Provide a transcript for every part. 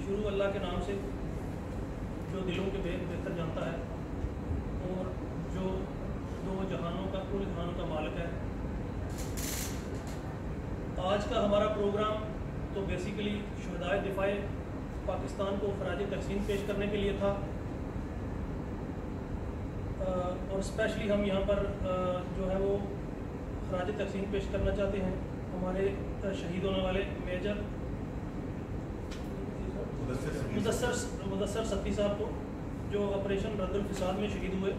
شروع اللہ کے نام سے جو دلوں کے بہتر جانتا ہے اور جو دو جہانوں کا کل جہانوں کا مالک ہے۔ آج کا ہمارا پروگرام تو بیسیکلی شہدائے دفاع پاکستان کو خراج تحسین پیش کرنے کے لیے تھا، اور اسپیشلی ہم یہاں پر جو ہے وہ خراج تحسین پیش کرنا چاہتے ہیں ہمارے شہید ہونے والے میجر مدثر ستی صاحب کو، جو آپریشن رد الفساد میں شہید ہوئے،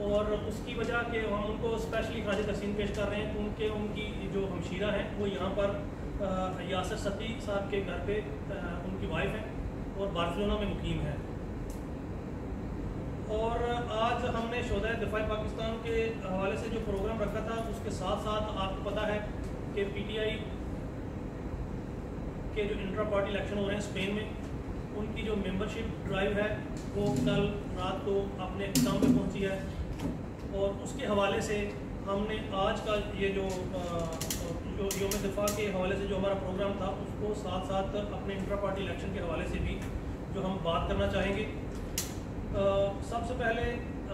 اور اس کی وجہ کہ ہم ان کو اسپیشلی خراج تحسین پیش کر رہے ہیں کیونکہ ان کی جو ہمشیرہ ہیں وہ یہاں پر یاسر ستی صاحب کے گھر پہ ان کی وائف ہیں اور بارسلونا میں مقیم ہے۔ اور آج ہم نے شہدائے دفاع پاکستان کے حوالے سے جو پروگرام رکھا تھا، اس کے ساتھ ساتھ آپ کو پتہ ہے کہ پی ٹی آئی کے جو انٹرا پارٹی الیکشن ہو رہے ہیں اسپین میں، ان کی جو ممبرشپ ڈرائیو ہے وہ کل رات کو اپنے اختتام پہ پہنچی ہے، اور اس کے حوالے سے ہم نے آج کا یہ جو یوم دفاع کے حوالے سے جو ہمارا پروگرام تھا، اس کو ساتھ ساتھ اپنے انٹرا پارٹی الیکشن کے حوالے سے بھی جو ہم بات کرنا چاہیں گے۔ سب سے پہلے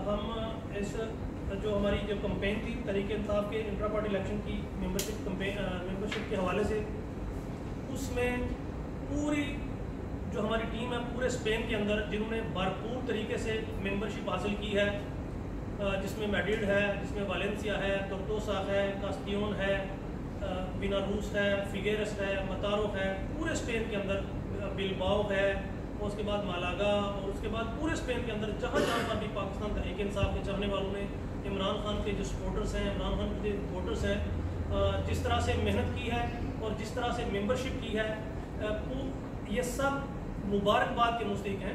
ہم اس جو ہماری جو کمپین تھی تحریک انصاف کے انٹرا پارٹی الیکشن کی ممبرشپ کے حوالے سے، اس میں پوری جو ہماری ٹیم ہے پورے اسپین کے اندر جنہوں نے بھرپور طریقے سے ممبرشپ حاصل کی ہے، جس میں میڈرڈ ہے، جس میں والیںسیا ہے، تورٹوسا ہے، کاسٹیون ہے، ویناروس ہے، فیگیرس ہے، متارو ہے، پورے اسپین کے اندر بلباؤ ہے، اور اس کے بعد مالاگا، اور اس کے بعد پورے اسپین کے اندر جہاں جہاں پر بھی پاکستان تحریک انصاف کے چاہنے والوں نے، عمران خان کے جو سپورٹرز ہیں، عمران خان کے ووٹرز ہیں، جس طرح سے محنت کی ہے اور جس طرح سے ممبرشپ کی ہے، یہ سب مبارکباد کے مستحق ہیں۔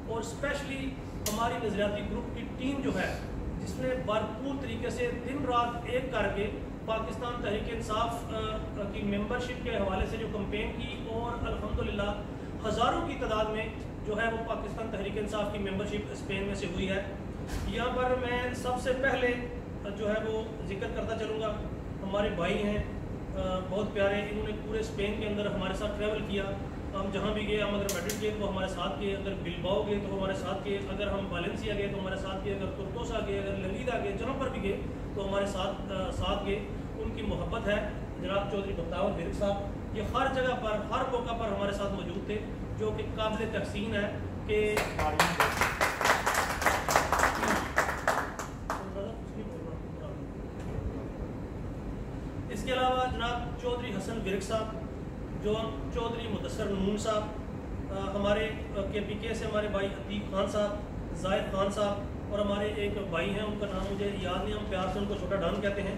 اور اسپیشلی ہماری نظریاتی گروپ کی ٹیم جو ہے، جس نے بھرپور طریقے سے دن رات ایک کر کے پاکستان تحریک انصاف کی ممبرشپ کے حوالے سے جو کمپین کی، اور الحمدللہ ہزاروں کی تعداد میں جو ہے وہ پاکستان تحریک انصاف کی ممبرشپ اسپین میں سے ہوئی ہے۔ یہاں پر میں سب سے پہلے جو ہے وہ ذکر کرتا چلوں گا، ہمارے بھائی ہیں بہت پیارے، انہوں نے پورے اسپین کے اندر ہمارے ساتھ ٹریول کیا۔ ہم جہاں بھی گئے، ہم اگر میڈرڈ گئے تو ہمارے ساتھ گئے، اگر بلباؤ گئے تو ہمارے ساتھ گئے، اگر ہم والیںسیا گئے تو ہمارے ساتھ گئے، اگر تورٹوسا گئے، اگر للیدا گئے، جہاں پر بھی گئے تو ہمارے ساتھ گئے۔ ان کی محبت ہے۔ جناب چودھری بختیور ورک صاحب یہ ہر جگہ پر ہر موقع پر ہمارے ساتھ موجود تھے، جو کہ قابل تحسین ہے کہ اس کے علاوہ جناب چودھری حسن ورک صاحب، جو چودھری مدثر نون صاحب، ہمارے کے پی کے سے ہمارے بھائی عتیق خان صاحب، زاہد خان صاحب، اور ہمارے ایک بھائی ہیں ان کا نام مجھے یاد نہیں، ہم پیار سے ان کو چھوٹا ڈان کہتے ہیں،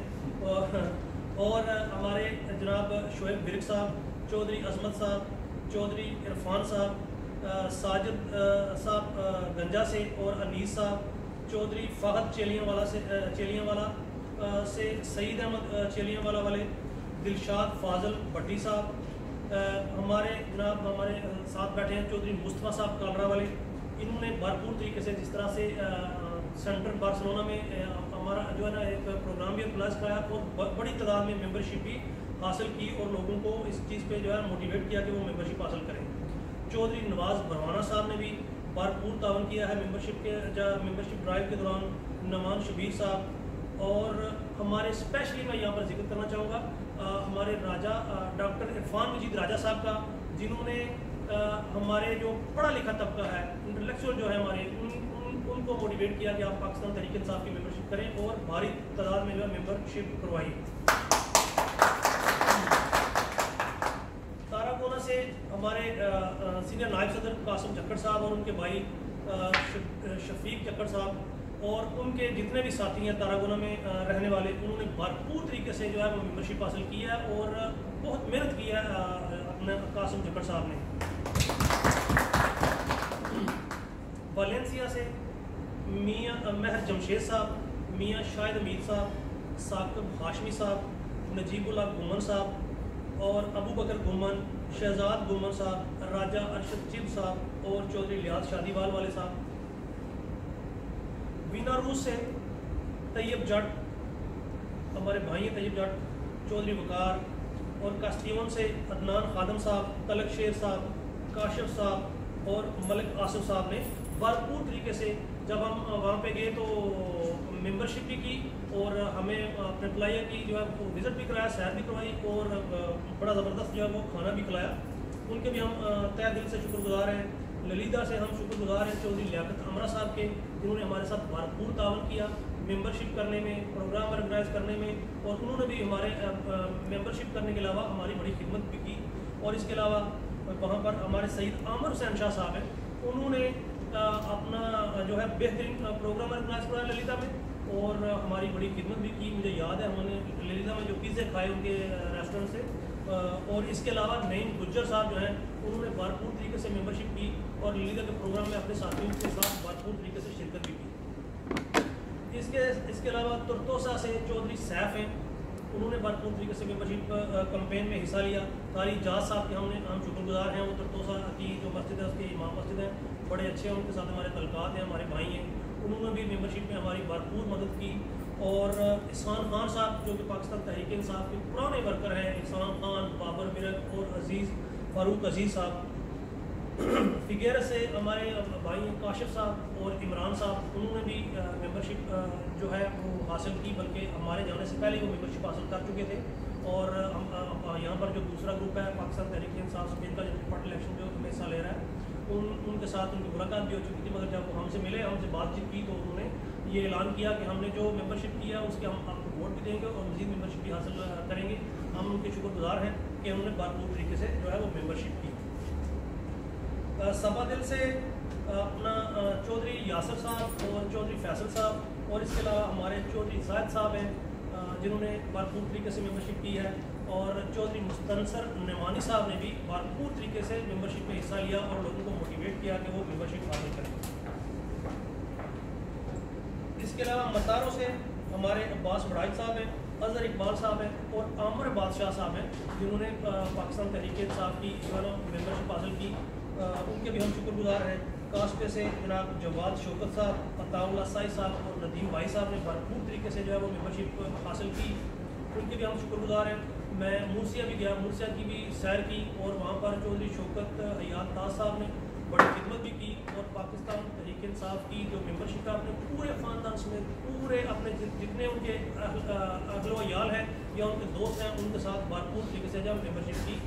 اور ہمارے جناب شعیب ورک صاحب، چودھری عظمت صاحب، چودھری عرفان صاحب، ساجد صاحب گنجا سے، اور انیس صاحب، چودھری فہد چیلیاں والا سے، سعید احمد چیلیاں والا والے، دلشاد فاضل بٹی صاحب، ہمارے جناب ہمارے ساتھ بیٹھے ہیں چودھری مصطفیٰ صاحب کالرا والے، انہوں نے بھرپور طریقے سے جس طرح سے سینٹرل بارسلونا میں ہمارا جو ہے نا ایک پروگرام بھی آرگنائز کرایا، اور بڑی تعداد میں ممبرشپ بھی حاصل کی، اور لوگوں کو اس چیز پہ جو ہے موٹیویٹ کیا کہ وہ ممبرشپ حاصل کریں۔ چودھری نواز بھروانہ صاحب نے بھی بھرپور تعاون کیا ہے ممبرشپ ڈرائیو کے دوران، نعمان شبیر صاحب، اور ہمارے اسپیشلی میں یہاں پر ذکر کرنا چاہوں گا ہمارے راجہ ڈاکٹر عرفان مجید راجہ صاحب کا، جنہوں نے ہمارے جو پڑھا لکھا طبقہ ہے، انٹلیکچوئل جو ہے ہمارے، ان کو موٹیویٹ کیا کہ آپ پاکستان تحریک انصاف کی ممبرشپ کریں، اور بھاری تعداد میں جو ہے ممبرشپ کروائی۔ تاراکونا سے ہمارے سینئر نائب صدر قاسم چکر صاحب اور ان کے بھائی شفیق چکر صاحب، اور ان کے جتنے بھی ساتھی ہیں تاراکونا میں رہنے والے، انہوں نے بھرپور طریقے سے جو ہے وہ ممبرشپ حاصل کی ہے، اور بہت محنت کی ہے اپنے قاسم چکر صاحب نے۔ والیںسیا سے میاں مہر جمشید صاحب، میاں شاہد امید صاحب، ثاقب ہاشمی صاحب، نجیب اللہ گمن صاحب، اور ابو بکر گمن، شہزاد گمن صاحب، راجہ ارشد چب صاحب، اور چودھری لیاز شادی وال والے صاحب۔ ویناروس سے طیب جٹ، ہمارے بھائی ہیں طیب جٹ، چودھری وقار، اور کاسٹیون سے عدنان خادم صاحب، تلک شیر صاحب، کاشف صاحب، اور ملک آصف صاحب نے بھرپور طریقے سے، جب ہم وہاں پہ گئے تو ممبرشپ بھی کی اور ہمیں اپنے امپلائر کی جو ہے وہ وزٹ بھی کرایا، سیر بھی کروائی اور بڑا زبردست جو ہے وہ کھانا بھی کھلایا. ان کے بھی ہم تہ دل سے شکر گزار ہیں. للیدا سے ہم شکر گزار ہیں چودھری لیاقت امرا صاحب کے، جنہوں نے ہمارے ساتھ بھرپور تعاون کیا ممبرشپ کرنے میں، پروگرام آرگنائز کرنے میں، اور انہوں نے بھی ہمارے ممبرشپ کرنے کے علاوہ ہماری بڑی خدمت بھی کی. اور اس کے علاوہ وہاں پر ہمارے سید عامر حسین شاہ صاحب ہیں، انہوں نے اپنا جو ہے بہترین پروگرام آرگنائز کرایا للیتا میں اور ہماری بڑی خدمت بھی کی. مجھے یاد ہے ہم نے للیتا میں جو پیزے کھائے ان کے ریسٹورنٹ سے. اور اس کے علاوہ نعیم گجر صاحب جو ہیں انہوں نے بھرپور طریقے سے ممبرشپ کی اور للیتا کے پروگرام میں اپنے ساتھیوں کے ساتھ بھرپور طریقے سے شرکت بھی کی. اس کے علاوہ ترتوسا سے چودھری سیف ہیں، انہوں نے بھرپور طریقے سے ممبرشپ کمپین میں حصہ لیا. قاری جاز صاحب کے ہم شکر گزار ہیں، وہ ترتوسا کی جو مسجد ہے اس کے امام مسجد ہیں، بڑے اچھے ہیں، ان کے ساتھ ہمارے تعلقات ہیں، ہمارے بھائی ہیں. انہوں نے بھی ممبرشپ میں ہماری بھرپور مدد کی. اور احسان خان صاحب جو کہ پاکستان تحریک انصاف کے پرانے ورکر ہیں، احسان خان، بابر مرک اور عزیز فاروق عزیز صاحب. فگیر سے ہمارے بھائی ہیں کاشف صاحب اور عمران صاحب، انہوں نے بھی ممبرشپ جو ہے وہ حاصل کی، بلکہ ہمارے جانے سے پہلے وہ ممبرشپ حاصل کر چکے تھے. اور یہاں پر جو دوسرا گروپ ہے پاکستان تحریک انصاف اسپین کا جو ڈپارٹ الیکشن جو میں حصہ لے رہا ہے، ان کے ساتھ ان کی ملاقات بھی ہو چکی تھی. مگر جب وہ ہم سے ملے، ہم سے بات چیت کی، تو انہوں نے یہ اعلان کیا کہ ہم نے جو ممبرشپ کیا اس کے ہم آپ کو ووٹ بھی دیں گے اور مزید ممبرشپ بھی حاصل کریں گے. ہم ان کے شکر گزار ہیں کہ انہوں نے بھرپور طریقے سے جو ہے وہ ممبرشپ کی. سبا دل سے اپنا چودھری یاسر صاحب اور چودھری فیصل صاحب، اور اس کے علاوہ ہمارے چودھری زاہد صاحب ہیں جنہوں نے بھرپور طریقے سے ممبرشپ کی ہے. اور چودھری مستنصر نعمانی صاحب نے بھی بھرپور طریقے سے ممبرشپ میں حصہ لیا اور لوگوں کو موٹیویٹ کیا کہ وہ ممبرشپ حاصل کریں. اس کے علاوہ مطاروں سے ہمارے عباس بڑائچ صاحب ہیں، اظہر اقبال صاحب ہیں اور عامر بادشاہ صاحب ہیں، جنہوں نے پاکستان تحریک انصاف کی جو ہے نا ممبرشپ حاصل کی. ان کے بھی ہم شکر گزار ہیں. کاسپے سے جناب جواد شوکت صاحب، عطاء اللہ سائی صاحب اور ندیم بھائی صاحب نے بھرپور طریقے سے جو ہے وہ ممبرشپ حاصل کی، ان کے بھی ہم شکر گزار ہیں. میں مورسیا بھی گیا، مورسیا کی بھی سیر کی اور وہاں پر چودھری شوکت حیات تاج صاحب نے بڑی خدمت بھی کی اور پاکستان تحریک انصاف کی جو ممبرشپ ہے اپنے پورے خاندان سمیت پورے اپنے جتنے ان کے اہل و عیال ہیں یا ان کے دوست ہیں ان کے ساتھ بھرپور طریقے سے جب ممبرشپ کی.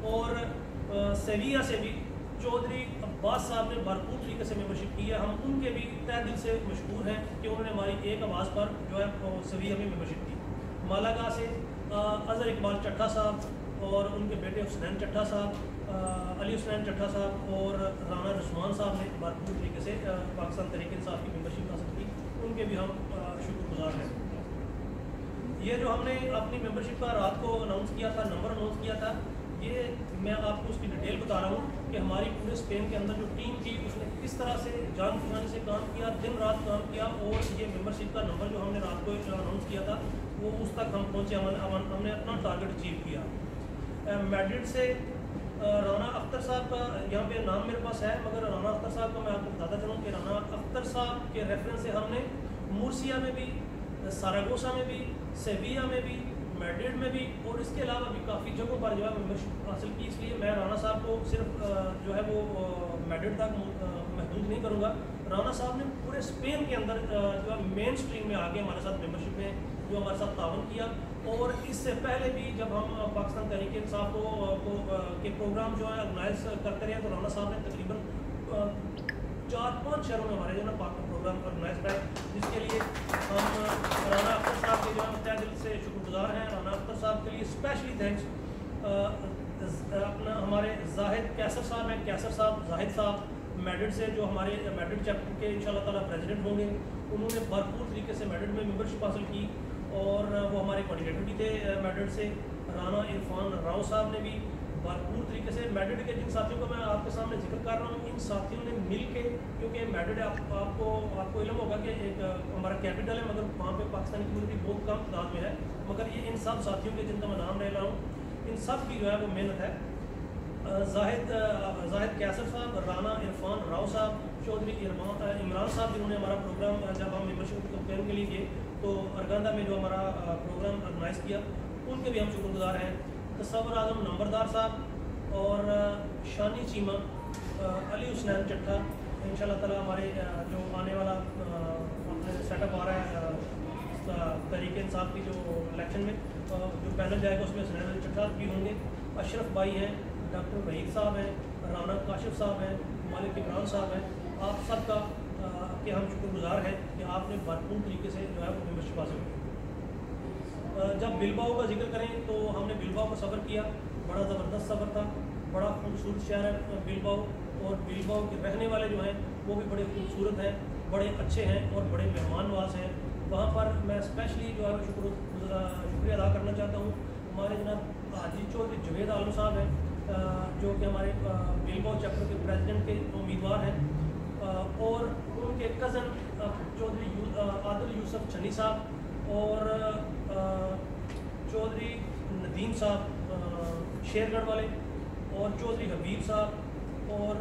اور سیویا سے بھی چودھری عباس صاحب نے بھرپور طریقے سے ممبرشپ کی ہے. ہم ان کے بھی تہ دل سے مشکور ہیں کہ انہوں نے ہماری ایک آواز پر جو ہے سیویا میں ممبرشپ کی. مالاگا سے اظہر اقبال چٹھا صاحب اور ان کے بیٹے حسنین چٹھا صاحب، علی حسنین چٹھا صاحب اور رانا رضوان صاحب نے بھرپور طریقے سے پاکستان تحریک انصاف کی ممبرشپ حاصل کی، ان کے بھی ہم شکر گزار ہیں. یہ جو ہم نے اپنی ممبرشپ کا رات کو اناؤنس کیا تھا، نمبر اناؤنس کیا تھا، یہ میں آپ کو اس کی ڈیٹیل بتا رہا ہوں کہ ہماری پورے اسپین کے اندر جو ٹیم تھی اس نے کس طرح سے جان فزانی سے کام کیا، دن رات کام کیا. اور یہ ممبرشپ کا نمبر جو ہم نے رات کو اناؤنس کیا تھا وہ اس تک ہم پہنچے، ہم نے اپنا ٹارگیٹ اچیو کیا. میڈرڈ سے رانا اختر صاحب کا یہاں پہ نام میرے پاس ہے، مگر رانا اختر صاحب کا میں آپ کو بتاتا چلوں کہ رانا اختر صاحب کے ریفرنس سے ہم نے مورسیا میں بھی، ساراگوسا میں بھی، سیویا میں بھی، میڈرڈ میں بھی اور اس کے علاوہ بھی کافی جگہوں پر جو ہے ممبرشپ حاصل کی. اس لیے میں رانا صاحب کو صرف جو ہے وہ میڈرڈ تک محدود نہیں کروں گا. رانا صاحب نے پورے اسپین کے اندر جو ہے مین اسٹریم میں آگے ہمارے ساتھ ممبرشپ میں جو ہمارے ساتھ تعاون کیا. اور اس سے پہلے بھی جب ہم پاکستان تحریک انصاف کے پروگرام جو ہے آرگنائز کرتے رہے تو رانا صاحب نے تقریباً 4-5 شہروں میں ہمارے جو ہے نا پروگرام آرگنائز کرائے، جس کے لیے ہم رانا اختر صاحب کے جو ہے تہ دل سے شکر گزار ہیں. رانا اختر صاحب کے لیے اسپیشلی تھینکس. اپنا ہمارے زاہد کیسر صاحب ہیں، کیسر صاحب، زاہد صاحب میڈرڈ سے جو ہمارے میڈرڈ چیپٹر کے انشاءاللہ تعالیٰ پریزیڈنٹ ہوں گے، انہوں نے بھرپور طریقے سے میڈرڈ میں ممبرشپ حاصل کی اور وہ ہمارے کوآرڈینیٹر بھی تھے میڈرڈ سے. رانا عرفان راؤ صاحب نے بھی بھرپور طریقے سے میڈرڈ کے جن ساتھیوں کا میں آپ کے سامنے ذکر کر رہا ہوں، ان ساتھیوں نے مل کے، کیونکہ میڈرڈ آپ کو علم ہوگا کہ ایک ہمارا کیپٹل ہے مگر وہاں پہ پاکستانی کمیونٹی بہت کم تعداد میں ہے، مگر یہ ان سب ساتھیوں کے جن کا میں نام لے رہا ہوں ان سب کی جو ہے وہ محنت ہے. زاہد کیسر صاحب، رانا عرفان راؤ صاحب، چودھری عمران صاحب جنہوں نے ہمارا پروگرام جب ہم ممبرشپ کی کمپین کے لیے گئے تو ارگاندہ میں جو ہمارا پروگرام آرگنائز کیا، ان کے بھی ہم شکر گزار ہیں. تصور اعظم نمبردار صاحب اور شانی چیمہ علی حسنین چٹھا انشاءاللہ تعالی ہمارے جو آنے والا اپنے سیٹ اپ آ رہا ہے تحریک انصاف کی جو الیکشن میں جو پینل جائے گا اس میں حسنین علی چٹھا بھی ہوں گے. اشرف بھائی ہیں, ڈاکٹر وحید صاحب ہیں, رانا کاشف صاحب ہیں, مالک عمران صاحب ہیں. آپ سب کا کہ ہم شکر گزار ہیں کہ آپ نے بھرپور طریقے سے جو ہے وہ ممبرشپ حاصل کی. جب بلباؤ کا ذکر کریں تو ہم نے بلباؤ کا سفر کیا, بڑا زبردست سفر تھا, بڑا خوبصورت شہر ہے بلباؤ, اور بلباؤ کے رہنے والے جو ہیں وہ بھی بڑے خوبصورت ہیں, بڑے اچھے ہیں اور بڑے مہمان نواز ہیں. وہاں پر میں اسپیشلی جو ہے شکریہ ادا کرنا چاہتا ہوں ہمارے جناب حاجی چودھری جوید عالم صاحب ہیں جو کہ ہمارے بلباؤ چیپٹر کے پریزیڈنٹ کے امیدوار ہیں, اور ان کے کزن چودھری عادل یوسف چھنی صاحب اور چودھری ندیم صاحب شیر گڑھ والے, اور چودھری حبیب صاحب اور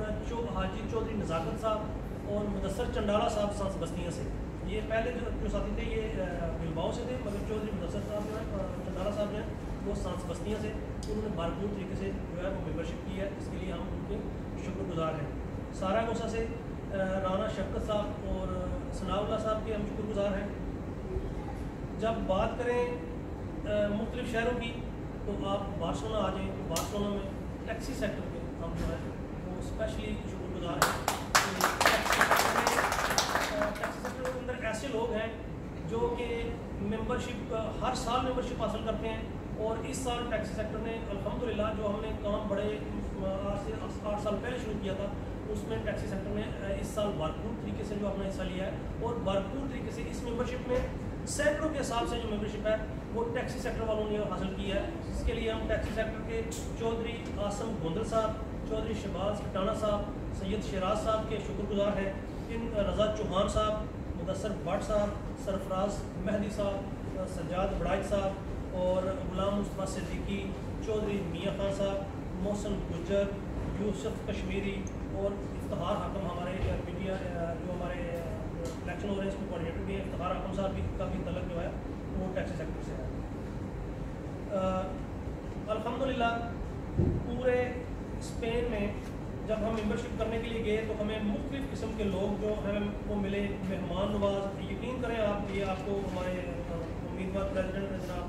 حاجی چودھری نزاکت صاحب اور مدثر چنڈالہ صاحب سانس بستیاں سے. یہ پہلے جو ساتھی تھے یہ بلباؤ سے تھے, مگر چودھری مدثر صاحب جو ہیں چنڈالہ صاحب جو ہیں وہ سانس بستیاں سے, انہوں نے بھرپور طریقے سے جو ہے وہ ممبرشپ کی ہے, اس کے لیے ہم ان کے شکر گزار ہیں. سارا گوسا سے رانا شفقت صاحب اور ثناء اللہ صاحب کے ہم شکر گزار ہیں. جب بات کریں مختلف شہروں کی تو آپ بارسلونا آ جائیں, بارسلونا میں ٹیکسی سیکٹر کے ہم جو ہے وہ اسپیشلی شکر گزار ہیں. ٹیکسی سیکٹر کے اندر ایسے لوگ ہیں جو کہ ممبرشپ ہر سال ممبرشپ حاصل کرتے ہیں, اور اس سال ٹیکسی سیکٹر نے الحمدللہ جو ہم نے کام بڑے آج سے 8 سال پہلے شروع کیا تھا, اس میں ٹیکسی سیکٹر نے اس سال بھرپور طریقے سے جو اپنا حصہ لیا ہے, اور بھرپور طریقے سے اس ممبرشپ میں سینکڑوں کے حساب سے جو ممبرشپ ہے وہ ٹیکسی سیکٹر والوں نے حاصل کی ہے. اس کے لیے ہم ٹیکسی سیکٹر کے چودھری آسم گوندل صاحب, چودھری شہباز کٹانہ صاحب, سید شیراز صاحب کے شکر گزار ہیں. رضا چوہان صاحب, مدثر بٹ صاحب, سرفراز مہدی صاحب, سجاد بڑائچ صاحب اور غلام مصطفیٰ صدیقی, چودھری میاں خان صاحب, محسن گجر, یوسف کشمیری اور افتخار حاکم ہمارے میڈیا جو ہمارے الیکشن ہو رہے ہیں اس کے کوآرڈینیٹر بھی ہیں. افتخار حاکم صاحب بھی کا بھی تعلق جو ہے وہ ٹیکسی سیکٹر سے ہے. الحمدللہ پورے اسپین میں جب ہم ممبرشپ کرنے کے لیے گئے تو ہمیں مختلف قسم کے لوگ جو ہمیں وہ ملے, مہمان نواز. یقین کریں آپ, یہ آپ کو ہمارے امیدوار پریزیڈنٹ جناب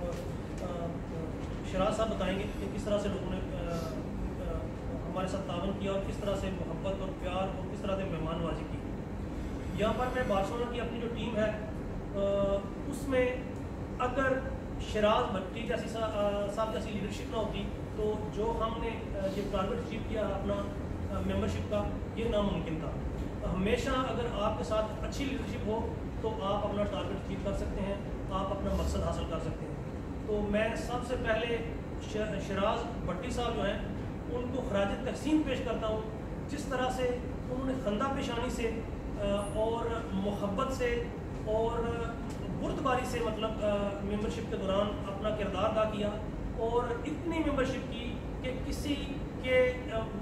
شیراز صاحب بتائیں گے کہ کس طرح سے لوگوں نے ہمارے ساتھ تعاون کیا اور کس طرح سے محبت اور پیار اور کس طرح سے مہمان نوازی کی. یہاں پر میں بارسلونا کی اپنی جو ٹیم ہے اس میں اگر شیراز بھٹی جیسی صاحب جیسی لیڈرشپ نہ ہوتی تو جو ہم نے یہ ٹارگیٹ اچیو کیا اپنا ممبرشپ کا, یہ ناممکن تھا. ہمیشہ اگر آپ کے ساتھ اچھی لیڈرشپ ہو تو آپ اپنا ٹارگیٹ اچیو کر سکتے ہیں, آپ اپنا مقصد حاصل کر سکتے ہیں. تو میں سب سے پہلے شیراز بھٹی صاحب جو ہیں ان کو خراج تحسین پیش کرتا ہوں, جس طرح سے انہوں نے خندہ پیشانی سے اور محبت سے اور بردباری سے مطلب ممبرشپ کے دوران اپنا کردار ادا کیا, اور اتنی ممبرشپ کی کہ کسی کے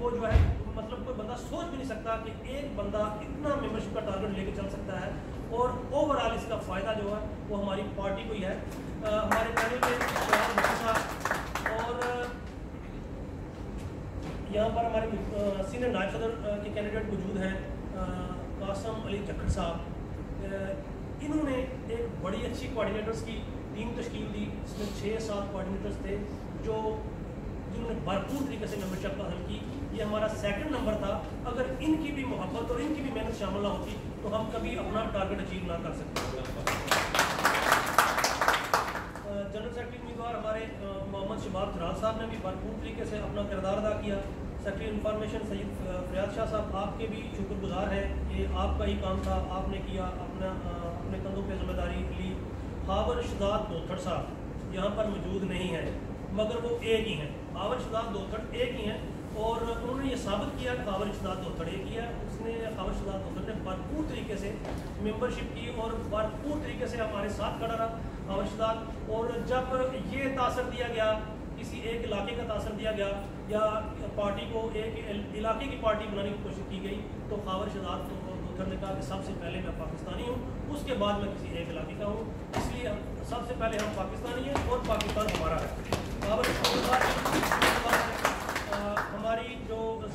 وہ جو ہے مطلب کوئی بندہ سوچ بھی نہیں سکتا کہ ایک بندہ اتنا ممبرشپ کا ٹارگیٹ لے کے چل سکتا ہے, اور اوور آل اس کا فائدہ جو ہے وہ ہماری پارٹی کو ہی ہے. ہمارے پینل میں اور یہاں پر ہمارے سینئر نائب صدر کے کینڈیڈیٹ موجود ہیں قاسم علی جکھڑ صاحب. انہوں نے ایک بڑی اچھی کوآرڈینیٹرز کی ٹیم تشکیل دی, اس میں 6-7 کوآرڈینیٹرز تھے جنہوں نے بھرپور طریقے سے ممبرشپ حاصل کی. یہ ہمارا 2nd نمبر تھا. اگر ان کی بھی محبت اور ان کی بھی محنت شامل نہ ہوتی تو ہم کبھی اپنا ٹارگیٹ اچیو نہ کر سکتے. جنرل سیکرٹری امیدوار ہمارے محمد شباب تھرال صاحب نے بھی بھرپور طریقے سے اپنا کردار ادا کیا. سیکرٹری انفارمیشن سید فریاد شاہ صاحب آپ کے بھی شکر گزار ہیں, یہ آپ کا ہی کام تھا, آپ نے کیا, اپنے کندھوں پہ ذمہ داری لی. ہاور شہزاد دوتھڑ صاحب یہاں پر موجود نہیں ہیں مگر وہ ایک ہی ہیں. ہاور شہزاد دوتھڑ ایک ہی ہیں, اور انہوں نے یہ ثابت کیا کہ ہاور شہزاد دوتھڑ ایک ہی ہے. اس نے ہاور شہزاد دوتھڑ نے بھرپور طریقے سے ممبرشپ کی اور بھرپور طریقے سے ہمارے ساتھ کھڑا رہا ہاور شہزاد. اور جب یہ تاثر دیا گیا, کسی ایک علاقے کا تاثر دیا گیا یا پارٹی کو ایک علاقے کی پارٹی بنانے کی کوشش کی گئی, تو ہاور شہزاد دوتھڑ نے کہا کہ سب سے پہلے میں پاکستانی ہوں, اس کے بعد میں کسی ایک علاقے کا ہوں, اس لیے سب سے پہلے ہم پاکستانی ہیں اور پاکستان ہمارا ہے. ہاور شہزاد ہماری جو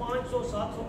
500, 700,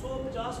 150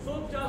150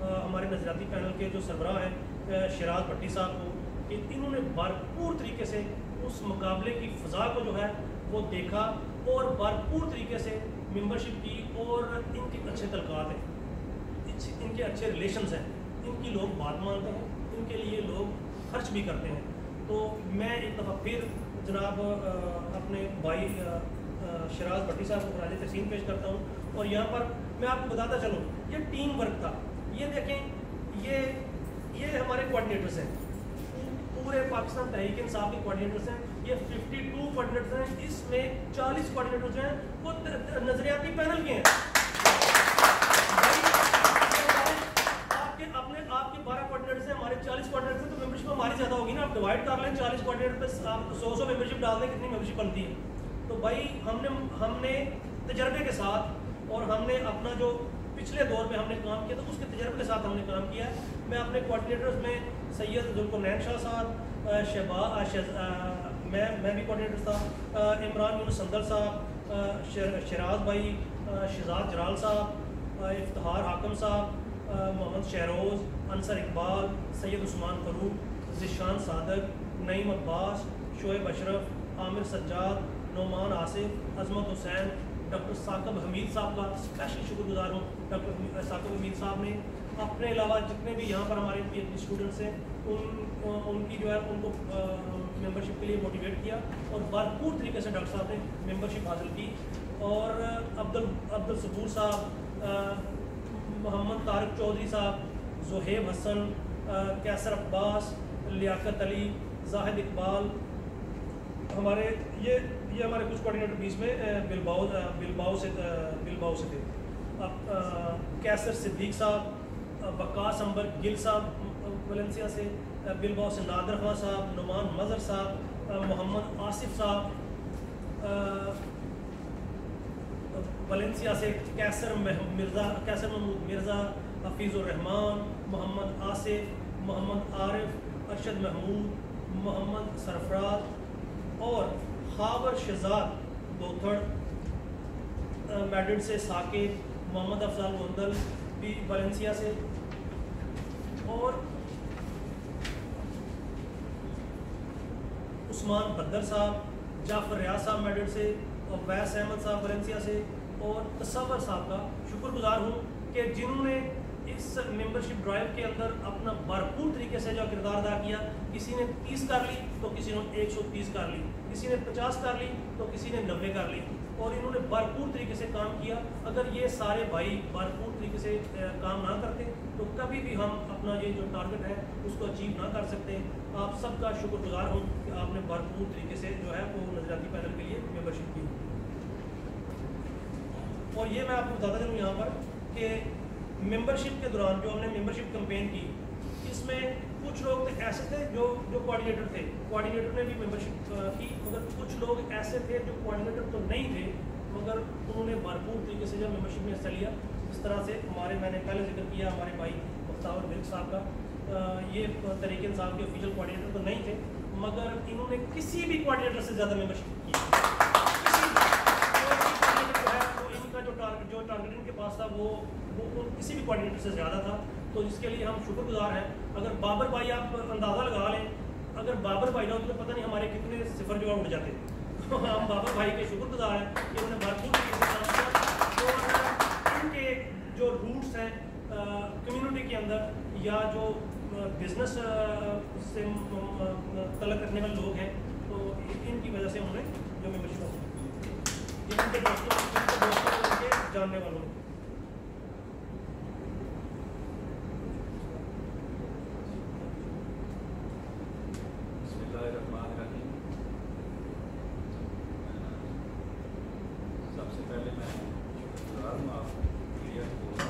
ہمارے نظریاتی پینل کے جو سربراہ ہیں شراز بھٹی صاحب کو کہ انہوں نے بھرپور طریقے سے اس مقابلے کی فضا کو جو ہے وہ دیکھا اور بھرپور طریقے سے ممبرشپ کی، اور ان کے اچھے تعلقات ہیں، ان کے اچھے ریلیشنز ہیں، ان کی لوگ بات مانتے ہیں، ان کے لیے لوگ خرچ بھی کرتے ہیں۔ تو میں ایک دفعہ پھر جناب اپنے بھائی شراز بھٹی صاحب کو خراج تحسین پیش کرتا ہوں، اور یہاں پر میں آپ کو بتاتا چلوں یہ ٹیم ورک تھا۔ یہ دیکھیں یہ ہمارے کوآرڈینیٹرز ہیں، پورے پاکستان تحریک انصاف کے کوآرڈینیٹرز ہیں، یہ 52 کوآرڈینیٹرز ہیں، اس میں 40 کوآرڈینیٹرز ہیں وہ نظریاتی پینل کے ہیں۔ آپ کے 12 کوآرڈینیٹرز ہیں، ہمارے 40 کوآرڈینیٹرز ہیں، تو ممبرشپ ہماری زیادہ ہوگی نا۔ آپ ڈیوائڈ کر لیں 40 کوآرڈینیٹر پہ، آپ 100 ممبرشپ ڈال دیں، کتنی ممبرشپ بنتی ہے؟ تو بھائی ہم نے تجربے کے ساتھ، اور ہم نے اپنا جو پچھلے دور میں ہم نے کام کیا تو اس کے تجربے کے ساتھ ہم نے کام کیا ہے۔ میں اپنے کوآرڈینیٹرز میں سید ذوالقرنین شاہ صاحب، میں بھی کوآرڈینیٹر تھا، عمران یونس صندل صاحب، شراز بھائی، شہزاد جلال صاحب، افتخار حاکم صاحب، محمد شہروز، انصر اقبال، سید عثمان فاروق، ذیشان صادق، نعیم عباس، شعیب اشرف، عامر سجاد، نعمان آصف، عظمت حسین، ڈاکٹر ثاقب حمید صاحب کا اسپیشلی شکر گزار ہوں۔ ڈاکٹر ثاقب حمید صاحب نے اپنے علاوہ جتنے بھی یہاں پر ہمارے پی ایچ ڈی اسٹوڈنٹس ہیں ان کی جو ہے ان کو ممبرشپ کے لیے موٹیویٹ کیا، اور بھرپور طریقے سے ڈاکٹر صاحب نے ممبرشپ حاصل کی۔ اور عبد الصبور صاحب، محمد طارق چودھری صاحب، زہیب حسن، کیسر عباس، لیاقت علی، زاہد اقبال، ہمارے یہ ہمارے کچھ کوآرڈینیٹر بیچ میں بلباؤ سے تھے، کیسر صدیق صاحب، وقاص انور گل صاحب ویلنسیا سے، بلباؤ سے نادر خان صاحب، نعمان مظہر صاحب، محمد آصف صاحب، ویلنسیا سے کیسر محمود مرزا، حفیظ الرحمان، محمد آصف، محمد عارف، ارشد محمود، محمد سرفراز، اور خاور شہزاد دوتھڑ، میڈرڈ سے ثاقب، محمد افضل گوندل بھی ویلنسیا سے، اور عثمان بدر صاحب، جعفر ریاض صاحب میڈرڈ سے، اور ویس احمد صاحب ویلنسیا سے، اور تصور صاحب کا شکر گزار ہوں کہ جنہوں نے اس ممبرشپ ڈرائیو کے اندر اپنا بھرپور طریقے سے جو کردار ادا کیا۔ کسی نے 30 کر لی تو کسی نے 130 کر لی، کسی نے 50 کر لی تو کسی نے 90 کر لی، اور انہوں نے بھرپور طریقے سے کام کیا۔ اگر یہ سارے بھائی بھرپور طریقے سے کام نہ کرتے تو کبھی بھی ہم اپنا یہ جو ٹارگٹ ہے اس کو اچیو نہ کر سکتے۔ آپ سب کا شکر گزار ہوں کہ آپ نے بھرپور طریقے سے جو ہے وہ نظریاتی پینل کے لیے ممبرشپ کی۔ اور یہ میں آپ کو بتاتا چلوں یہاں پر کہ ممبرشپ کے دوران جو ہم نے ممبرشپ کمپین کی، اس میں کچھ لوگ ایسے تھے جو کوآرڈینیٹر تھے، کوآرڈینیٹر نے بھی ممبرشپ کی، مگر کچھ لوگ ایسے تھے جو کوآرڈینیٹر تو نہیں تھے مگر انہوں نے بھرپور طریقے سے جو ممبرشپ میں حصہ لیا۔ اس طرح سے میں نے پہلے ذکر کیا ہمارے بھائی مختار ملک صاحب کا، یہ تحریک انصاف کے آفیشیل کوآرڈینیٹر تو نہیں تھے مگر انہوں نے کسی بھی کوآرڈینیٹر سے زیادہ ممبرشپ کی۔ جو ٹارگیٹ ان کے پاس تھا وہ کسی بھی کوآرڈینیٹر سے زیادہ تھا، تو اس کے لیے ہم شکر گزار ہیں۔ اگر بابر بھائی آپ اندازہ لگا لیں، اگر بابر بھائی نہ ہوتے تو پتہ نہیں ہمارے کتنے صفر جو ہے اٹھ جاتے، تو ہم بابر بھائی کے شکر گزار ہیں کہ انہوں نے بھرپور ان کے جو روٹس ہیں کمیونٹی کے اندر یا جو بزنس سے تعلق رکھنے والے لوگ ہیں، تو ان کی وجہ سے انہوں نے جو ممبرشپ ان کے دوستوں کے جاننے والوں نے۔ بسم اللہ الرحمن الرحیم۔ سب سے پہلے میں شکر گزار ہوں آپ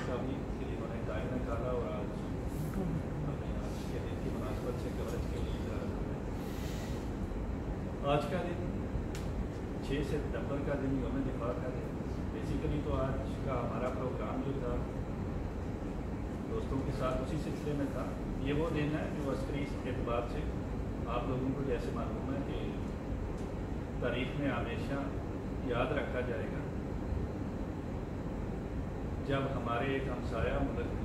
کا بھی کہ جنہوں نے ٹائم نکالا اور آج ہمیں آج کے دن کی مناسبت سے کوریج کے لیے آج کا دن 6 ستمبر کا دن یوم دفاع کا دن۔ بیسیکلی تو آج کا ہمارا پروگرام جو تھا دوستوں کے ساتھ اسی سلسلے میں تھا۔ یہ وہ دن ہے جو عسکری اعتبار سے آپ لوگوں کو جیسے معلوم ہے کہ تاریخ میں ہمیشہ یاد رکھا جائے گا، جب ہمارے ایک ہمسایہ ملک نے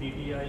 PTI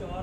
4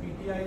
PTI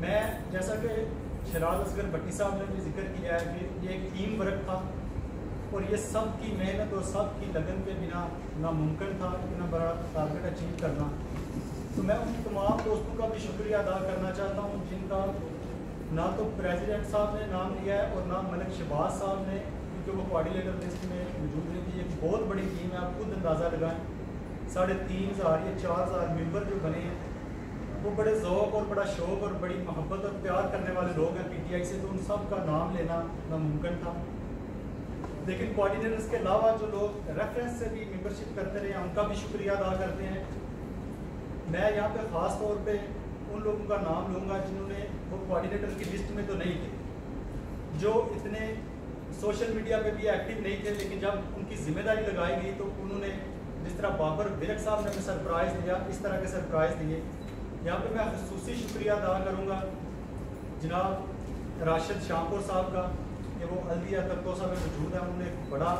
میں جیسا کہ شیراز اصغر بھٹی صاحب نے بھی ذکر کیا ہے کہ یہ ایک ٹیم ورک تھا اور یہ سب کی محنت اور سب کی لگن کے بنا ناممکن تھا اتنا بڑا ٹارگیٹ اچیو کرنا. تو میں ان تمام دوستوں کا بھی شکریہ ادا کرنا چاہتا ہوں جن کا نہ تو پریزیڈنٹ صاحب نے نام لیا ہے اور نہ ملک شہباز صاحب نے, کیونکہ وہ کوآرڈینیٹر لسٹ میں موجود نہیں تھی. ایک بہت بڑی ٹیم ہے, آپ خود اندازہ لگائیں 3,500 یا 4,000 ممبر جو بنے ہیں وہ بڑے ذوق اور بڑا شوق اور بڑی محبت اور پیار کرنے والے لوگ ہیں پی ٹی آئی سے, تو ان سب کا نام لینا ناممکن تھا. لیکن کوآرڈینیٹرز کے علاوہ جو لوگ ریفرنس سے بھی ممبرشپ کرتے رہے ہیں ان کا بھی شکریہ ادا کرتے ہیں. میں یہاں پہ خاص طور پہ ان لوگوں کا نام لوں گا جنہوں نے وہ کوآرڈینیٹر کی لسٹ میں تو نہیں تھے, جو اتنے سوشل میڈیا پہ بھی ایکٹیو نہیں تھے, لیکن جب ان کی ذمہ داری لگائی گئی تو انہوں نے جس طرح بابر برک صاحب نے ہمیں سرپرائز دیا اس طرح کے سرپرائز دیے. یہاں پہ میں خصوصی شکریہ ادا کروں گا جناب راشد شامپور صاحب کا کہ وہ الدیہ ترتوسہ میں موجود ہے. انہوں نے بڑا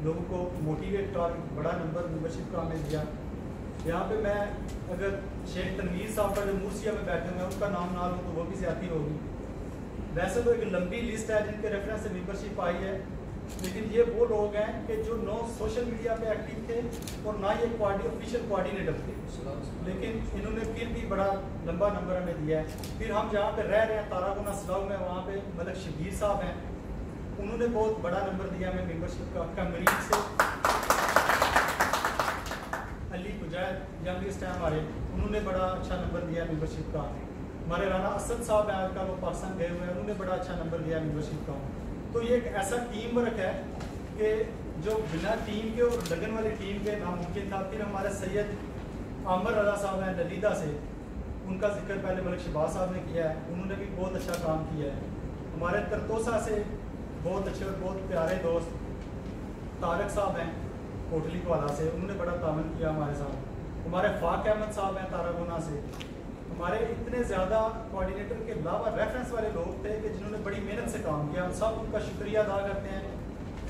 لوگوں کو موٹیویٹ کر بڑا نمبر ممبرشپ کا ہمیں دیا. یہاں پہ میں اگر شیخ تنویر صاحب کا جو مورسیا میں بیٹھے ہوئے ہیں ان کا نام نہ لوں تو وہ بھی زیادتی ہوگی. ویسے تو ایک لمبی لسٹ ہے جن کے ریفرنس سے ممبرشپ آئی ہے, لیکن یہ وہ لوگ ہیں کہ جو نہ سوشل میڈیا پہ ایکٹیو تھے اور نہ یہ آفیشیل کوآرڈینیٹر تھے, لیکن انہوں نے پھر بھی بڑا لمبا نمبر ہمیں دیا ہے. پھر ہم جہاں پہ رہ رہے ہیں تاراگونا سلاؤ میں, وہاں پہ ملک شبیر صاحب ہیں, انہوں نے بہت بڑا نمبر دیا ہمیں ممبرشپ کا. کمریج سے علی مجاہد ینگسٹ ہیں ہمارے, انہوں نے بڑا اچھا نمبر دیا ممبرشپ کا. ہمارے رانا اسد صاحب ہیں آج کل وہ پاکستان گئے ہوئے ہیں, انہوں نے بڑا اچھا نمبر دیا ممبرشپ کا. تو یہ ایک ایسا ٹیم ورک ہے کہ جو بنا ٹیم کے اور لگن والی ٹیم کے ناممکن تھا. پھر ہمارے سید عامر رضا صاحب ہیں للیدہ سے, ان کا ذکر پہلے ملک شہباز صاحب نے کیا ہے, انہوں نے بھی بہت اچھا کام کیا ہے. ہمارے ترتوسہ سے بہت اچھے اور بہت پیارے دوست طارق صاحب ہیں کوٹلی والا سے, انہوں نے بڑا تعاون کیا ہمارے ساتھ. ہمارے فاق احمد صاحب ہیں تاراگونا سے. ہمارے اتنے زیادہ کوآرڈینیٹر کے علاوہ ریفرنس والے لوگ تھے کہ جنہوں نے بڑی محنت سے کام کیا, ہم سب ان کا شکریہ ادا کرتے ہیں.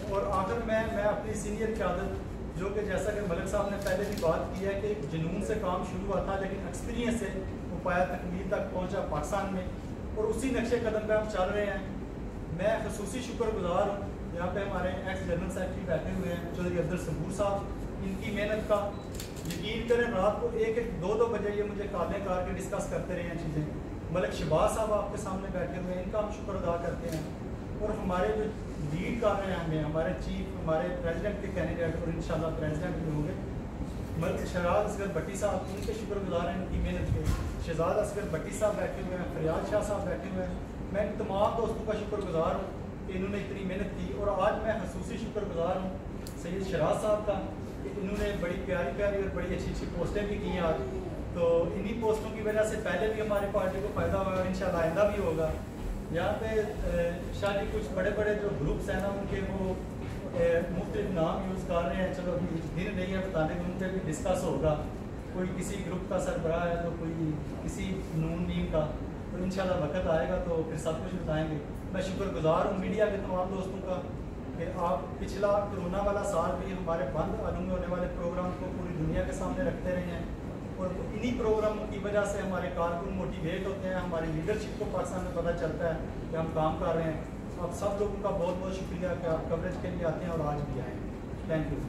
اور آخر میں اپنی سینئر قیادت جو کہ جیسا کہ ملک صاحب نے پہلے بھی بات کی ہے کہ ایک جنون سے کام شروع ہوا تھا لیکن ایکسپیرینس سے وہ پایا تکمیل تک پہنچا پاکستان میں, اور اسی نقشے قدم پہ ہم چل رہے ہیں. میں خصوصی شکر گزار ہوں, یہاں پہ ہمارے ایکس جنرل سیکرٹری بیٹھے ہوئے ہیں چودھری عبدالصبور صاحب, ان کی محنت کا یقین کریں رات کو 1-2 بجے یہ مجھے کالیں کر کے ڈسکس کرتے رہے ہیں چیزیں. ملک شہباز صاحب آپ کے سامنے بیٹھے ہوئے ہیں, ان کا ہم شکر ادا کرتے ہیں. اور ہمارے جو لیڈ کر رہے ہیں ہمیں ہمارے چیف, ہمارے پریزیڈنٹ کے کینڈیڈیٹ اور انشاءاللہ پریزیڈنٹ بھی ہوں گے, ملک شیراز اصغر بھٹی صاحب, ان کے شکر گزار ہیں ان کی محنت کے. شہزاد اصغر بھٹی صاحب بیٹھے ہوئے ہیں, فریاد شاہ صاحب بیٹھے ہوئے ہیں. میں ان تمام دوستوں کا شکر گزار ہوں کہ انہوں نے اتنی محنت کی. اور آج میں خصوصی شکر گزار ہوں سید شراز صاحب کا کہ انہوں نے بڑی پیاری پیاری اور بڑی اچھی اچھی پوسٹیں بھی کی ہیں آج. تو انہی پوسٹوں کی وجہ سے پہلے بھی ہماری پارٹی کو فائدہ ہوا اور انشاءاللہ آئندہ بھی ہوگا. یہاں پہ شاید کچھ بڑے بڑے جو گروپس ہیں نا ان کے وہ مختلف نام یوز کر رہے ہیں, چلو ابھی دن نہیں ہے بتانے میں, ان پہ بھی ڈسکس ہوگا. کوئی کسی گروپ کا سربراہ ہے تو کوئی کسی نون نیم کا, تو انشاءاللہ وقت آئے گا تو پھر سب کچھ بتائیں گے. میں شکر گزار ہوں میڈیا کے تمام دوستوں کا کہ آپ پچھلا کرونا والا سال بھی ہمارے بند عالم میں ہونے والے پروگرام کو پوری دنیا کے سامنے رکھتے رہے ہیں, اور انہی پروگراموں کی وجہ سے ہمارے کارکن موٹیویٹ ہوتے ہیں, ہماری لیڈرشپ کو پاکستان میں پتہ چلتا ہے کہ ہم کام کر رہے ہیں. آپ سب لوگوں کا بہت بہت شکریہ کہ آپ کوریج کے لیے آتے ہیں اور آج بھی آئے ہیں. Thank you.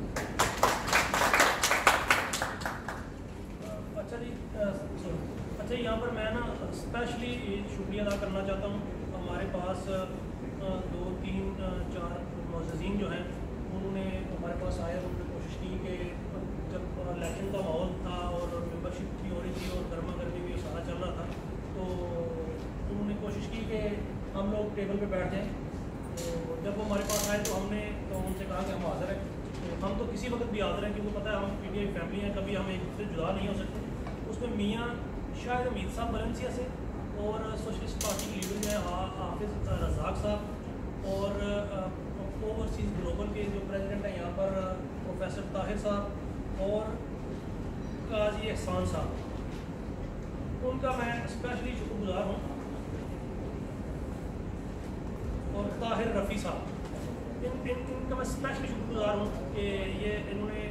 اچھا یہاں پر میں نا اسپیشلی شکریہ ادا کرنا چاہتا ہوں. ہمارے پاس 2-3-4 معززین جو ہیں انہوں نے ہمارے پاس آئے, انہوں نے کوشش کی کہ جب الیکشن کا ماحول تھا اور ممبرشپ کی ہو رہی تھی اور گرما گرمی بھی سارا چل رہا تھا, تو انہوں نے کوشش کی کہ ہم لوگ ٹیبل پہ بیٹھ جائیں. تو جب وہ ہمارے پاس آئے تو ہم نے تو ان سے کہا کہ ہم حاضر ہیں. ہم تو کسی وقت بھی حاضر ہیں کیونکہ پتہ ہے ہم پی ٹی آئی فیملی ہیں, کبھی ہم ایک دوسرے سے جدا نہیں ہو سکتے. اس میں میاں شاہد امید صاحب ویلنسیا سے اور سوشلسٹ پارٹی کے لیڈر جو ہیں حافظ رزاق صاحب اور اوورسیز گلوبل کے جو پریزیڈنٹ ہیں یہاں پر پروفیسر طاہر صاحب اور قاضی احسان صاحب, ان کا میں اسپیشلی شکر گزار ہوں. اور طاہر رفیع صاحب, ان کا میں اسپیشلی شکر گزار ہوں کہ یہ انہوں نے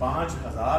5000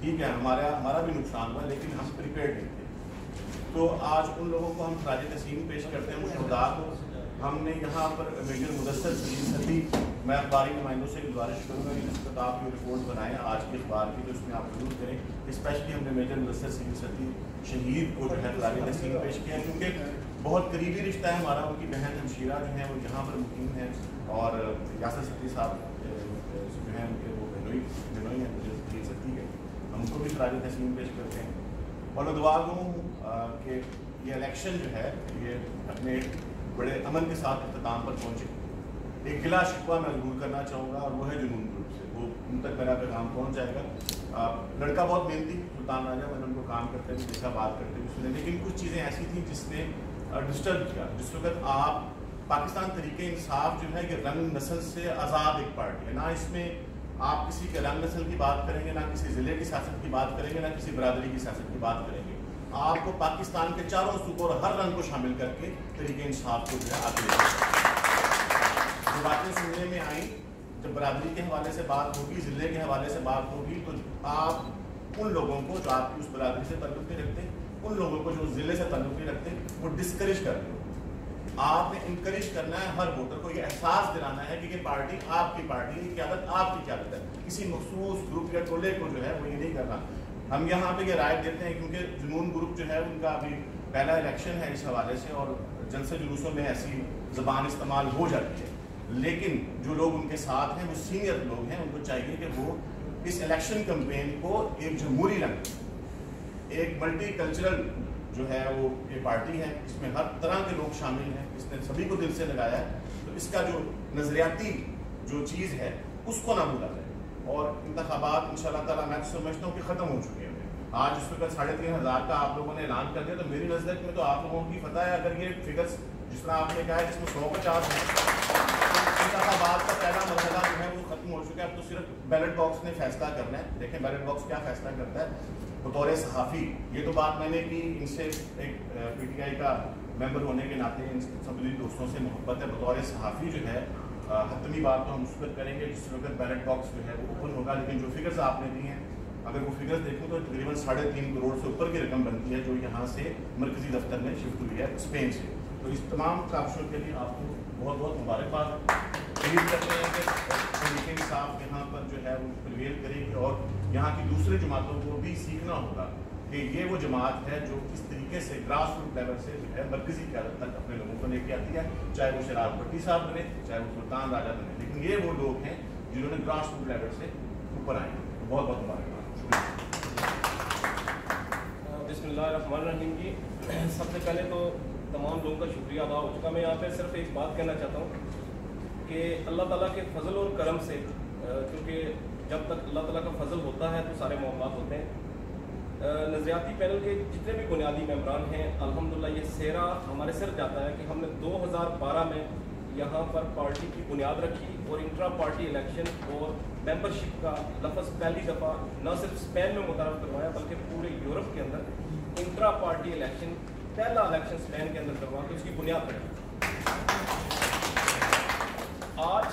ٹھیک ہے ہمارا بھی نقصان ہوا لیکن ہم پریپیئرڈ نہیں تھے. تو آج ان لوگوں کو ہم خراج تحسین پیش کرتے ہیں. شہداء کو ہم نے یہاں پر میجر مدثر سلیم صدی, میں اخباری نمائندوں سے گزارش کروں گا کہ اس وقت آپ یہ رپورٹ بنائیں آج کے اخبار کی, تو اس میں آپ ضرور کریں. اسپیشلی ہم نے میجر مدثر سلیم صدی شہید کو جو ہے خراج تحسین پیش کیا, کیونکہ بہت قریبی رشتہ ہے ہمارا. ان کی بہن ہمشیرہ جو ہیں وہ یہاں پر مقیم ہیں, اور یاسر صدی صاحب جو ہیں ان کے وہ بہنوئی ہیں سلیم صدی کے, ہم ان کو بھی خراج تحسین پیش کرتے ہیں. اور دعا گوں کہ یہ الیکشن جو ہے یہ اپنے بڑے امن کے ساتھ اختتام پر پہنچے. ایک گلا شکوہ میں ضرور کرنا چاہوں گا, اور وہ ہے جنون گروپ سے. وہ ان تک میرا پیغام پہنچ جائے گا. لڑکا بہت محنتی, سلطان راجہ, میں نے ان کو کام کرتے ہوئے دیکھا, بات کرتے ہوئے سنے, لیکن کچھ چیزیں ایسی تھیں جس نے ڈسٹرب کیا. جس وقت آپ پاکستان تحریک انصاف جو ہے یہ رنگ نسل سے آزاد ایک پارٹی ہے, نہ اس میں آپ کسی کے رنگ نسل کی بات کریں گے, نہ کسی ضلع کی سیاست کی بات کریں گے, نہ کسی برادری کی سیاست کی بات کریں گے. آپ کو پاکستان کے چاروں صوبوں اور ہر رنگ کو شامل کر کے تحریک انصاف کو جو ہے آگے لے جائیں. جو باتیں سننے میں آئیں, جب برادری کے حوالے سے بات ہوگی, ضلع کے حوالے سے بات ہوگی, تو آپ ان لوگوں کو جو آپ کی اس برادری سے تعلق نہیں رکھتے, ان لوگوں کو جو ضلع سے تعلق نہیں رکھتے, وہ ڈسکریج کر دیں. آپ نے انکریج کرنا ہے ہر ووٹر کو, یہ احساس دلانا ہے کہ یہ پارٹی آپ کی پارٹی, یہ قیادت آپ کی قیادت ہے. کسی مخصوص گروپ یا ٹولے کو جو ہے وہ یہ نہیں کرنا. ہم یہاں پہ یہ رائے دیتے ہیں کیونکہ جنون گروپ جو ہے ان کا ابھی پہلا الیکشن ہے اس حوالے سے, اور جلسے جلوسوں میں ایسی زبان استعمال ہو جاتی ہے. لیکن جو لوگ ان کے ساتھ ہیں وہ سینئر لوگ ہیں, ان کو چاہیے کہ وہ اس الیکشن کمپین کو ایک جمہوری رنگ, ایک ملٹی کلچرل جو ہے وہ یہ پارٹی ہے, اس میں ہر طرح کے لوگ شامل ہیں, اس نے سبھی کو دل سے لگایا ہے. تو اس کا جو نظریاتی جو چیز ہے اس کو نہ بھولا جائے. اور انتخابات ان شاء اللہ تعالیٰ میں سمجھتا ہوں کہ ختم ہو چکے ہیں. آج اس وقت 3500 کا آپ لوگوں نے اعلان کر دیا, تو میری نظر میں تو آپ لوگوں کی فتح ہے. اگر یہ فگرس جس طرح آپ نے کہا ہے جس میں 150 ہے, انتخابات کا پہلا مرحلہ جو ہے وہ ختم ہو چکا ہے. اب تو صرف بیلٹ باکس نے فیصلہ کرنا ہے. دیکھیں بیلٹ باکس کیا فیصلہ کرتا ہے. بطور صحافی یہ تو بات میں نے کی, ان سے ایک پی ٹی آئی کا ممبر ہونے کے ناطے ان سب دوستوں سے محبت ہے. بطور صحافی جو ہے حتمی بات تو ہم اس پر کریں گے جس وقت بیلٹ باکس جو ہے وہ اوپن ہوگا. لیکن جو فگرز آپ نے دی ہیں, اگر وہ فگرز دیکھوں تو تقریباً 3.5 کروڑ سے اوپر کی رقم بنتی ہے جو یہاں سے مرکزی دفتر میں شفٹ ہوئی ہے اسپین سے. تو اس تمام کاوشوں کے لیے آپ کو بہت بہت مبارکباد. امید کرتے ہیں کہ تحریک انصاف یہاں پر جو ہے وہ پریویل کرے گی, اور یہاں کی دوسری جماعتوں کو بھی سیکھنا ہوگا کہ یہ وہ جماعت ہے جو اس طریقے سے گراس روٹ لیول سے جو ہے مرکزی قیادت تک اپنے لوگوں کو لے کے آتی ہے, چاہے وہ شراز بھٹی صاحب بنے, چاہے وہ سلطان راجہ بنے. لیکن یہ وہ لوگ ہیں جنہوں نے گراس روٹ لیول سے اوپر آئے ہیں. بہت بہت مبارکباد. بسم اللہ الرحمن الرحیم. جی سب سے پہلے تو تمام لوگوں کا شکریہ ادا ہو چکا. میں یہاں پہ صرف ایک بات کہنا چاہتا ہوں کہ اللہ تعالیٰ کے فضل اور کرم سے, کیونکہ جب تک اللہ تعالیٰ کا فضل ہوتا ہے تو سارے معاملات ہوتے ہیں. نظریاتی پینل کے جتنے بھی بنیادی ممبران ہیں, الحمدللہ یہ سہرا ہمارے سر جاتا ہے کہ ہم نے 2012 میں یہاں پر پارٹی کی بنیاد رکھی, اور انٹرا پارٹی الیکشن اور ممبرشپ کا لفظ پہلی دفعہ نہ صرف اسپین میں متعارف کروایا بلکہ پورے یورپ کے اندر انٹرا پارٹی الیکشن, پہلا الیکشن اسپین کے اندر کروا کے اس کی بنیاد رکھی. آج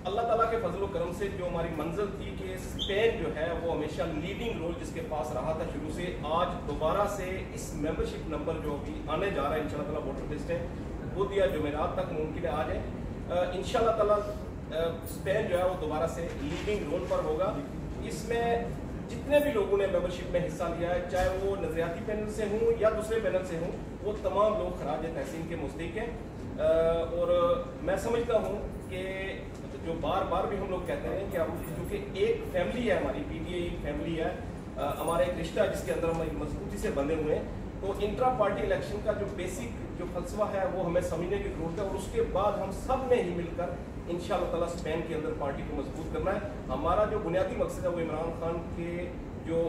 اللہ تعالیٰ کے فضل و کرم سے جو ہماری منزل تھی کہ اسپین جو ہے وہ ہمیشہ لیڈنگ رول جس کے پاس رہا تھا شروع سے, آج دوبارہ سے اس ممبرشپ نمبر جو ابھی آنے جا رہا ہے انشاءاللہ تعالیٰ ووٹر لسٹ ہے وہ دیا جمعرات تک ممکن ہے آ جائے. انشاءاللہ تعالیٰ اسپین جو ہے وہ دوبارہ سے لیڈنگ رول پر ہوگا. اس میں جتنے بھی لوگوں نے ممبرشپ میں حصہ لیا ہے, چاہے وہ نظریاتی پینل سے ہوں یا دوسرے پینل سے ہوں, وہ تمام لوگ خراج تحسین کے مستحق ہیں. اور میں سمجھتا ہوں کہ جو بار بار بھی ہم لوگ کہتے ہیں کہ ہم کیونکہ ایک فیملی ہے, ہماری پی ٹی آئی ایک فیملی ہے, ہمارا ایک رشتہ ہے جس کے اندر ہم ایک مضبوطی سے بندھے ہوئے ہیں. تو انٹرا پارٹی الیکشن کا جو بیسک جو فلسفہ ہے وہ ہمیں سمجھنے کی ضرورت ہے, اور اس کے بعد ہم سب نے ہی مل کر انشاءاللہ تعالیٰ اسپین کے اندر پارٹی کو مضبوط کرنا ہے. ہمارا جو بنیادی مقصد ہے وہ عمران خان کے جو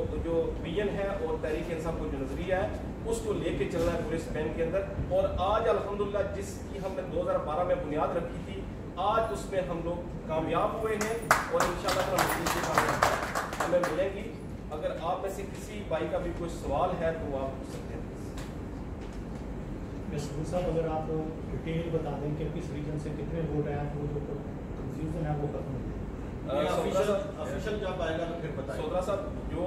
ویژن ہے اور تحریک انصاف کو جو نظریہ ہے اس کو لے کے چلنا ہے پورے اسپین کے اندر. اور آج الحمدللہ جس کی ہم نے 2012 میں بنیاد رکھی تھی, آج اس میں ہم لوگ کامیاب ہوئے ہیں, اور انشاءاللہ مزید سے کامیاب ہمیں ملیں گی. اگر آپ میں سے کسی بھائی کا بھی کوئی سوال ہے تو آپ پوچھ سکتے ہیں. صاحب اگر آپ ڈیٹیل بتا دیں کہ کس ریجن سے کتنے ووٹ آئے ہیں, وہ جو کنفیوژن ہے وہ ختم ہو جائے. سودرا صاحب جو